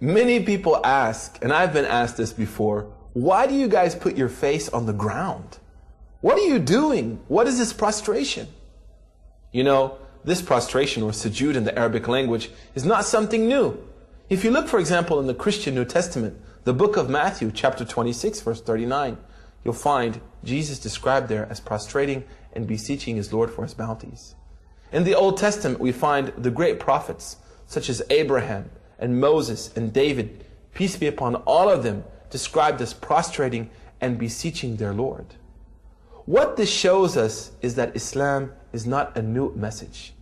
Many people ask, and I've been asked this before, why do you guys put your face on the ground? What are you doing? What is this prostration? You know, this prostration, or sujood in the Arabic language, is not something new. If you look, for example, in the Christian New Testament, the book of Matthew, chapter 26, verse 39, you'll find Jesus described there as prostrating and beseeching his Lord for his bounties. In the Old Testament, we find the great prophets, such as Abraham and Moses and David, peace be upon all of them, described as prostrating and beseeching their Lord. What this shows us is that Islam is not a new message.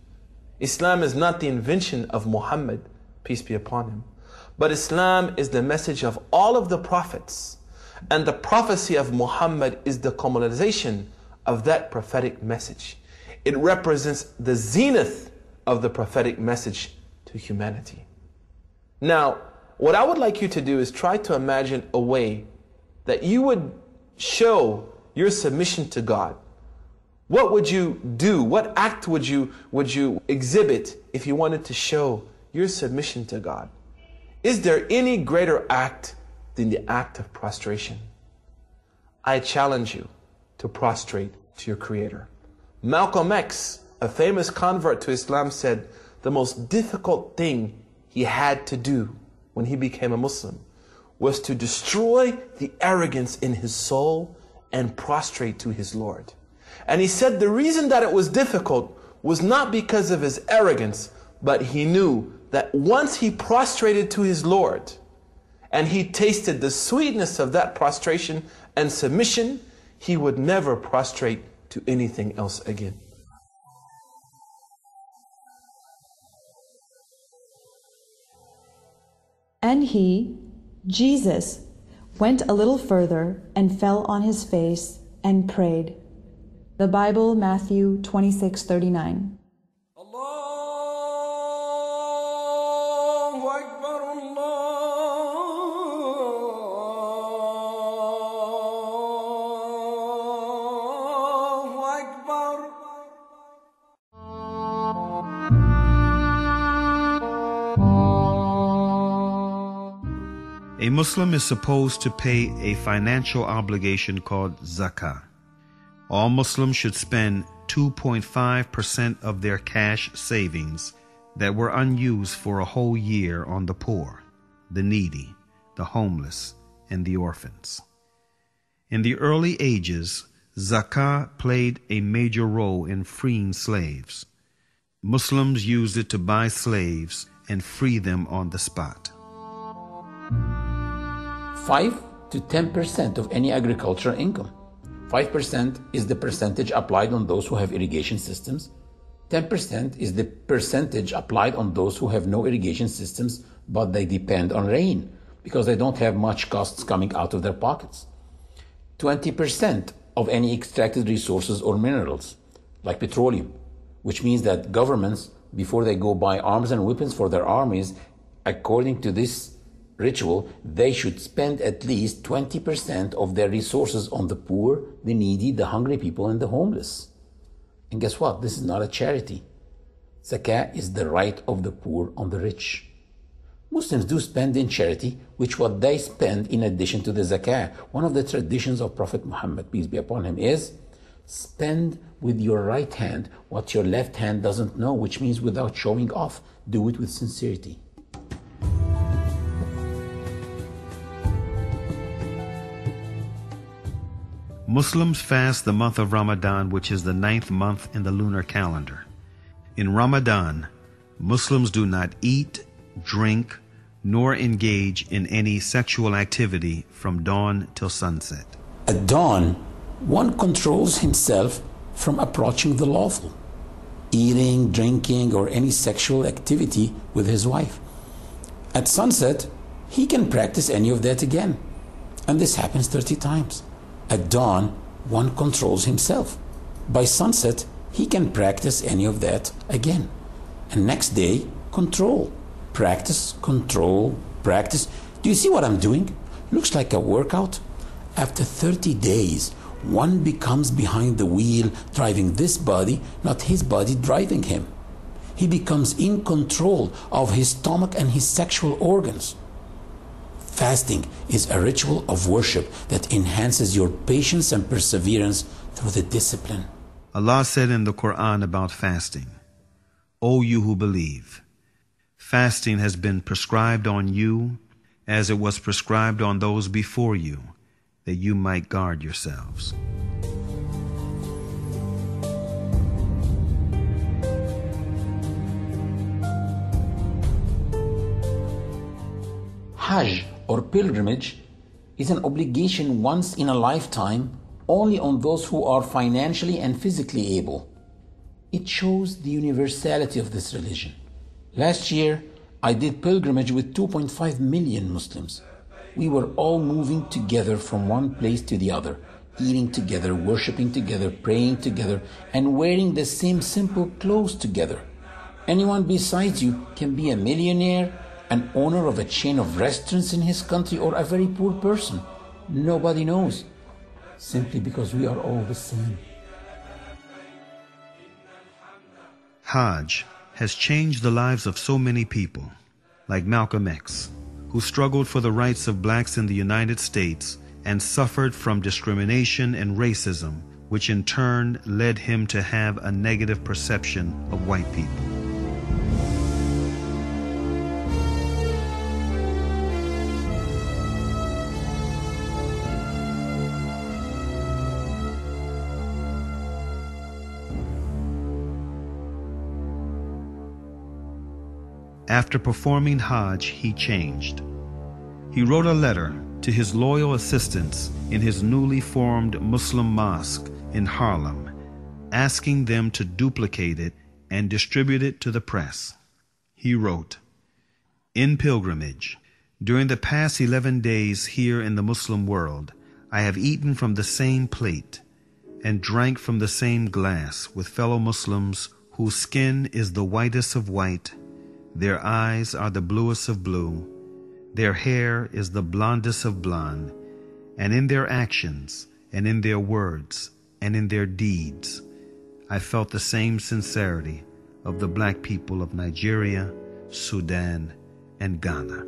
Islam is not the invention of Muhammad, peace be upon him. But Islam is the message of all of the prophets. And the prophecy of Muhammad is the culmination of that prophetic message. It represents the zenith of the prophetic message to humanity. Now, what I would like you to do is try to imagine a way that you would show your submission to God. What would you do? What act would you exhibit if you wanted to show your submission to God? Is there any greater act than the act of prostration? I challenge you to prostrate to your Creator. Malcolm X, a famous convert to Islam, said the most difficult thing he had to do when he became a Muslim was to destroy the arrogance in his soul and prostrate to his Lord. And he said the reason that it was difficult was not because of his arrogance, but he knew that once he prostrated to his Lord and he tasted the sweetness of that prostration and submission, he would never prostrate to anything else again. And he, Jesus, went a little further and fell on his face and prayed. The Bible, Matthew 26:39. A Muslim is supposed to pay a financial obligation called zakah. All Muslims should spend 2.5% of their cash savings that were unused for a whole year on the poor, the needy, the homeless, and the orphans. In the early ages, zakah played a major role in freeing slaves. Muslims used it to buy slaves and free them on the spot. 5 to 10% of any agricultural income. 5% is the percentage applied on those who have irrigation systems. 10% is the percentage applied on those who have no irrigation systems, but they depend on rain because they don't have much costs coming out of their pockets. 20% of any extracted resources or minerals, like petroleum, which means that governments, before they go buy arms and weapons for their armies, according to this ritual, they should spend at least 20% of their resources on the poor, the needy, the hungry people, and the homeless. And guess what? This is not a charity. Zakah is the right of the poor on the rich. Muslims do spend in charity, which what they spend in addition to the zakah. One of the traditions of Prophet Muhammad, peace be upon him, is spend with your right hand what your left hand doesn't know, which means without showing off. Do it with sincerity. Muslims fast the month of Ramadan, which is the 9th month in the lunar calendar. In Ramadan, Muslims do not eat, drink, nor engage in any sexual activity from dawn till sunset. At dawn, one controls himself from approaching the lawful, eating, drinking, or any sexual activity with his wife. At sunset, he can practice any of that again, and this happens 30 times. At dawn, one controls himself. By sunset, he can practice any of that again. And next day, control. Practice, control, practice. Do you see what I'm doing? Looks like a workout. After 30 days, one becomes behind the wheel, driving this body, not his body driving him. He becomes in control of his stomach and his sexual organs. Fasting is a ritual of worship that enhances your patience and perseverance through the discipline. Allah said in the Quran about fasting, O you who believe, fasting has been prescribed on you as it was prescribed on those before you, that you might guard yourselves. Hajj or pilgrimage is an obligation once in a lifetime only on those who are financially and physically able. It shows the universality of this religion. Last year, I did pilgrimage with 2.5 million Muslims. We were all moving together from one place to the other, eating together, worshiping together, praying together, and wearing the same simple clothes together. Anyone besides you can be a millionaire, an owner of a chain of restaurants in his country, or a very poor person. Nobody knows, simply because we are all the same. Hajj has changed the lives of so many people, like Malcolm X, who struggled for the rights of blacks in the United States and suffered from discrimination and racism, which in turn led him to have a negative perception of white people. After performing Hajj, he changed. He wrote a letter to his loyal assistants in his newly formed Muslim mosque in Harlem, asking them to duplicate it and distribute it to the press. He wrote, "In pilgrimage, during the past 11 days here in the Muslim world, I have eaten from the same plate and drank from the same glass with fellow Muslims whose skin is the whitest of white, their eyes are the bluest of blue, their hair is the blondest of blonde, and in their actions, and in their words, and in their deeds, I felt the same sincerity of the black people of Nigeria, Sudan, and Ghana."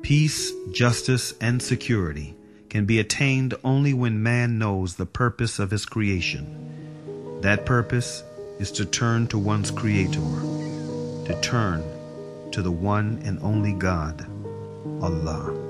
Peace, justice, and security can be attained only when man knows the purpose of his creation. That purpose is to turn to one's Creator, to turn to the one and only God, Allah.